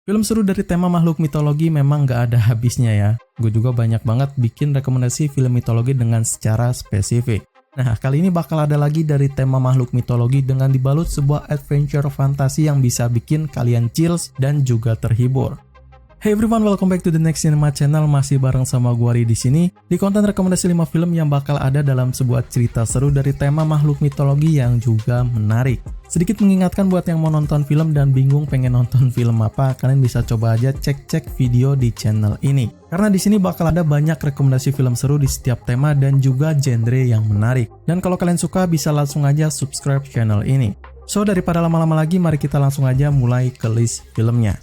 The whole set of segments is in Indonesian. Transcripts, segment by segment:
Film seru dari tema makhluk mitologi memang gak ada habisnya ya. Gue juga banyak banget bikin rekomendasi film mitologi dengan secara spesifik. Nah, kali ini bakal ada lagi dari tema makhluk mitologi dengan dibalut sebuah adventure fantasi yang bisa bikin kalian chills dan juga terhibur. Hey everyone, welcome back to the Next Cinema Channel. Masih bareng sama gue Ri di sini di konten rekomendasi 5 film yang bakal ada dalam sebuah cerita seru dari tema makhluk mitologi yang juga menarik. Sedikit mengingatkan buat yang mau nonton film dan bingung pengen nonton film apa, kalian bisa coba aja cek-cek video di channel ini. Karena di sini bakal ada banyak rekomendasi film seru di setiap tema dan juga genre yang menarik. Dan kalau kalian suka bisa langsung aja subscribe channel ini. So daripada lama-lama lagi, mari kita langsung aja mulai ke list filmnya.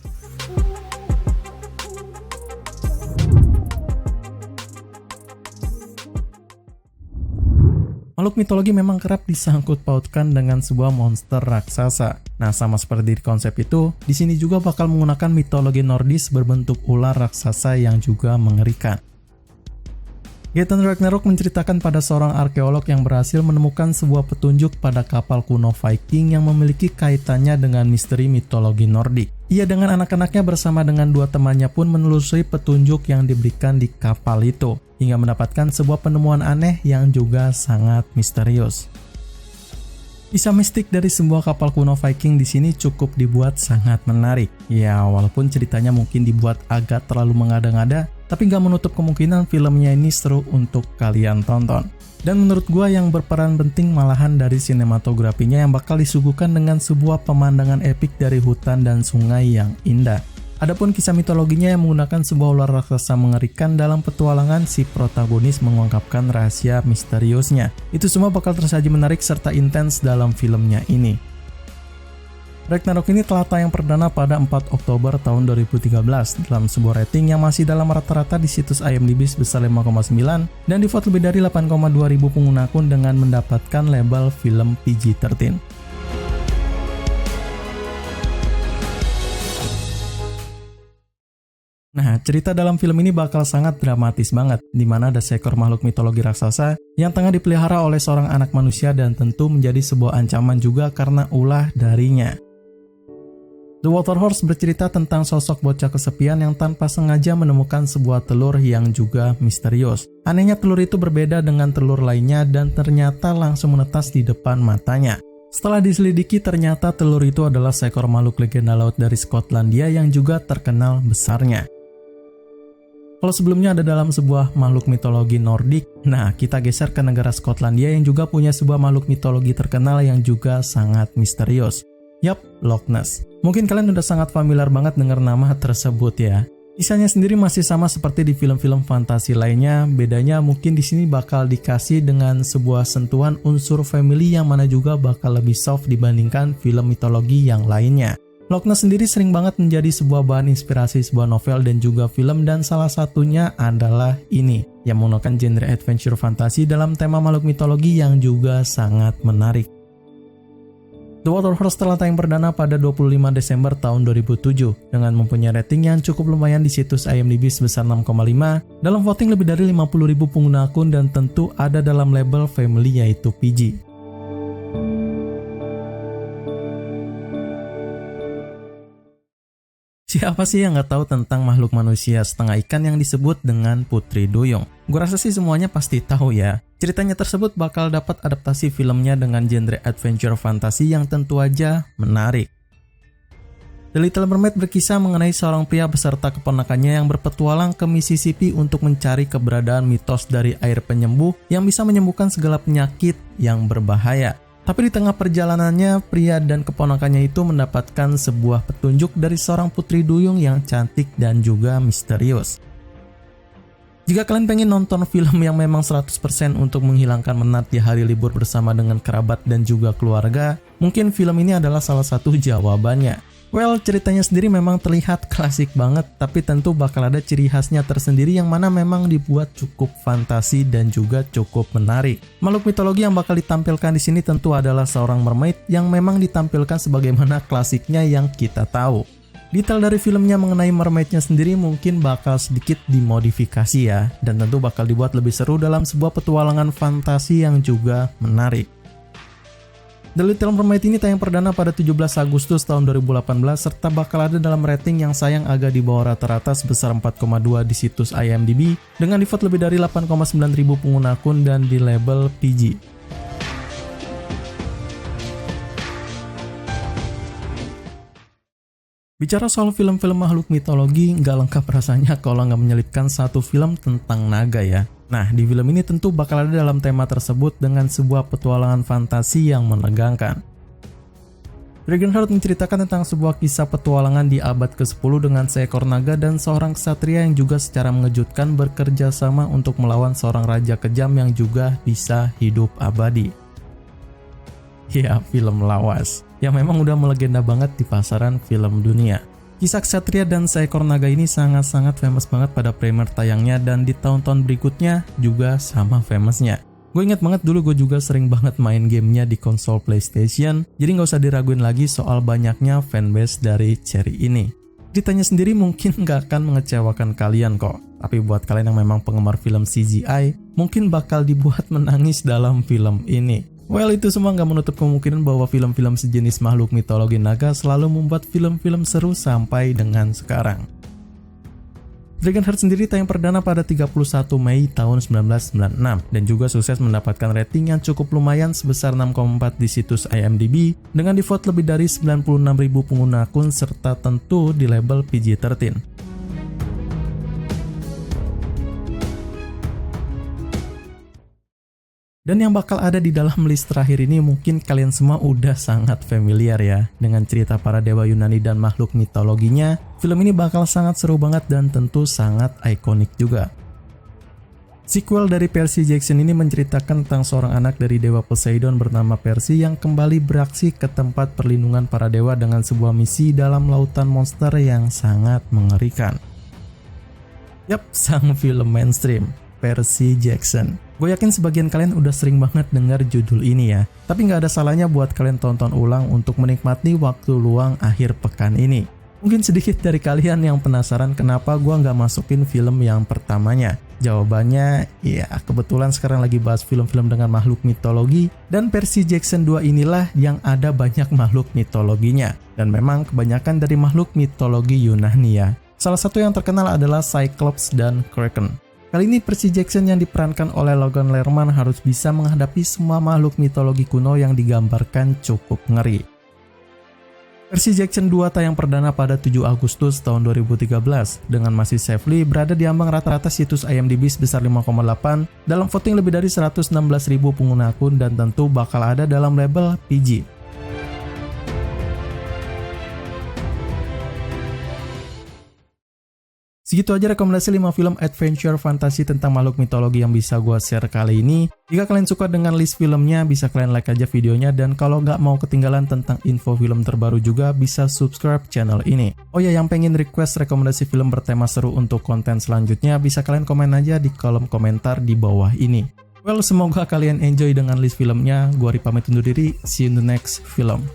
Makhluk mitologi memang kerap disangkut pautkan dengan sebuah monster raksasa. Nah, sama seperti di konsep itu, di sini juga bakal menggunakan mitologi Nordis berbentuk ular raksasa yang juga mengerikan. Geirton Ragnarok menceritakan pada seorang arkeolog yang berhasil menemukan sebuah petunjuk pada kapal kuno Viking yang memiliki kaitannya dengan misteri mitologi Nordik. Ia dengan anak-anaknya bersama dengan dua temannya pun menelusuri petunjuk yang diberikan di kapal itu, hingga mendapatkan sebuah penemuan aneh yang juga sangat misterius. Kisah mistik dari sebuah kapal kuno Viking di sini cukup dibuat sangat menarik. Ya, walaupun ceritanya mungkin dibuat agak terlalu mengada-ngada, tapi nggak menutup kemungkinan filmnya ini seru untuk kalian tonton. Dan menurut gua yang berperan penting malahan dari sinematografinya yang bakal disuguhkan dengan sebuah pemandangan epik dari hutan dan sungai yang indah. Adapun kisah mitologinya yang menggunakan sebuah ular raksasa mengerikan dalam petualangan si protagonis mengungkapkan rahasia misteriusnya. Itu semua bakal tersaji menarik serta intens dalam filmnya ini. Ragnarok ini telah tayang perdana pada 4 Oktober tahun 2013 dalam sebuah rating yang masih dalam rata-rata di situs IMDb sebesar 5,9 dan di-vote lebih dari 8,2 ribu pengguna akun dengan mendapatkan label film PG-13. Nah, cerita dalam film ini bakal sangat dramatis banget, di mana ada seekor makhluk mitologi raksasa yang tengah dipelihara oleh seorang anak manusia dan tentu menjadi sebuah ancaman juga karena ulah darinya. The Water Horse bercerita tentang sosok bocah kesepian yang tanpa sengaja menemukan sebuah telur yang juga misterius. Anehnya telur itu berbeda dengan telur lainnya dan ternyata langsung menetas di depan matanya. Setelah diselidiki, ternyata telur itu adalah seekor makhluk legenda laut dari Skotlandia yang juga terkenal besarnya. Kalau sebelumnya ada dalam sebuah makhluk mitologi Nordik, nah kita geser ke negara Skotlandia yang juga punya sebuah makhluk mitologi terkenal yang juga sangat misterius. Yap, Loch Ness. Mungkin kalian udah sangat familiar banget dengar nama tersebut ya. Kisahnya sendiri masih sama seperti di film-film fantasi lainnya, bedanya mungkin di sini bakal dikasih dengan sebuah sentuhan unsur family yang mana juga bakal lebih soft dibandingkan film mitologi yang lainnya. Loch Ness sendiri sering banget menjadi sebuah bahan inspirasi sebuah novel dan juga film, dan salah satunya adalah ini yang menggunakan genre adventure fantasi dalam tema makhluk mitologi yang juga sangat menarik. The Water Horse telah tayang perdana pada 25 Desember tahun 2007 dengan mempunyai rating yang cukup lumayan di situs IMDb sebesar 6,5 dalam voting lebih dari 50.000 pengguna akun dan tentu ada dalam label family yaitu PG. Siapa sih yang nggak tahu tentang makhluk manusia setengah ikan yang disebut dengan Putri Duyung? Gue rasa sih semuanya pasti tahu ya. Ceritanya tersebut bakal dapat adaptasi filmnya dengan genre adventure fantasi yang tentu aja menarik. The Little Mermaid berkisah mengenai seorang pria beserta keponakannya yang berpetualang ke Mississippi untuk mencari keberadaan mitos dari air penyembuh yang bisa menyembuhkan segala penyakit yang berbahaya. Tapi di tengah perjalanannya, pria dan keponakannya itu mendapatkan sebuah petunjuk dari seorang putri duyung yang cantik dan juga misterius. Jika kalian pengen nonton film yang memang 100% untuk menghilangkan penat di hari libur bersama dengan kerabat dan juga keluarga, mungkin film ini adalah salah satu jawabannya. Well, ceritanya sendiri memang terlihat klasik banget, tapi tentu bakal ada ciri khasnya tersendiri yang mana memang dibuat cukup fantasi dan juga cukup menarik. Makhluk mitologi yang bakal ditampilkan di sini tentu adalah seorang mermaid yang memang ditampilkan sebagaimana klasiknya yang kita tahu. Detail dari filmnya mengenai mermaidnya sendiri mungkin bakal sedikit dimodifikasi ya, dan tentu bakal dibuat lebih seru dalam sebuah petualangan fantasi yang juga menarik. The Little Mermaid ini tayang perdana pada 17 Agustus tahun 2018 serta bakal ada dalam rating yang sayang agak di bawah rata-rata sebesar 4,2 di situs IMDb dengan di-vote lebih dari 8,9 ribu pengguna akun dan di label PG. Bicara soal film-film makhluk mitologi, nggak lengkap rasanya kalau nggak menyelipkan satu film tentang naga ya. Nah, di film ini tentu bakal ada dalam tema tersebut dengan sebuah petualangan fantasi yang menegangkan. Dragonheart menceritakan tentang sebuah kisah petualangan di abad ke-10 dengan seekor naga dan seorang ksatria yang juga secara mengejutkan bekerja sama untuk melawan seorang raja kejam yang juga bisa hidup abadi. Ya, film lawas yang memang udah melegenda banget di pasaran film dunia. Kisah ksatria dan seekor naga ini sangat-sangat famous banget pada premier tayangnya dan di tahun-tahun berikutnya juga sama famousnya. Gue inget banget dulu gue juga sering banget main gamenya di konsol PlayStation, jadi nggak usah diraguin lagi soal banyaknya fanbase dari Cherry ini. Ceritanya sendiri mungkin nggak akan mengecewakan kalian kok, tapi buat kalian yang memang penggemar film CGI, mungkin bakal dibuat menangis dalam film ini. Well, itu semua nggak menutup kemungkinan bahwa film-film sejenis makhluk mitologi naga selalu membuat film-film seru sampai dengan sekarang. Dragonheart sendiri tayang perdana pada 31 Mei tahun 1996 dan juga sukses mendapatkan rating yang cukup lumayan sebesar 6,4 di situs IMDb dengan di-vote lebih dari 96.000 pengguna akun serta tentu di label PG-13. Dan yang bakal ada di dalam list terakhir ini mungkin kalian semua udah sangat familiar ya dengan cerita para dewa Yunani dan makhluk mitologinya. Film ini bakal sangat seru banget dan tentu sangat ikonik juga. Sequel dari Percy Jackson ini menceritakan tentang seorang anak dari dewa Poseidon bernama Percy yang kembali beraksi ke tempat perlindungan para dewa dengan sebuah misi dalam lautan monster yang sangat mengerikan. Yap, sang film mainstream, Percy Jackson. Gue yakin sebagian kalian udah sering banget dengar judul ini ya, tapi nggak ada salahnya buat kalian tonton ulang untuk menikmati waktu luang akhir pekan ini. Mungkin sedikit dari kalian yang penasaran kenapa gue nggak masukin film yang pertamanya. Jawabannya, ya kebetulan sekarang lagi bahas film-film dengan makhluk mitologi, dan Percy Jackson 2 inilah yang ada banyak makhluk mitologinya. Dan memang kebanyakan dari makhluk mitologi Yunani ya. Salah satu yang terkenal adalah Cyclops dan Kraken. Kali ini Percy Jackson yang diperankan oleh Logan Lerman harus bisa menghadapi semua makhluk mitologi kuno yang digambarkan cukup ngeri. Percy Jackson 2 tayang perdana pada 7 Agustus tahun 2013 dengan masih safely berada di ambang rata-rata situs IMDb sebesar 5,8 dalam voting lebih dari 116.000 pengguna akun dan tentu bakal ada dalam label PG. Segitu aja rekomendasi 5 film adventure fantasi tentang makhluk mitologi yang bisa gue share kali ini. Jika kalian suka dengan list filmnya, bisa kalian like aja videonya. Dan kalau nggak mau ketinggalan tentang info film terbaru juga, bisa subscribe channel ini. Oh ya, yang pengen request rekomendasi film bertema seru untuk konten selanjutnya, bisa kalian komen aja di kolom komentar di bawah ini. Well, semoga kalian enjoy dengan list filmnya. Gue pamit undur diri, see you in the next film.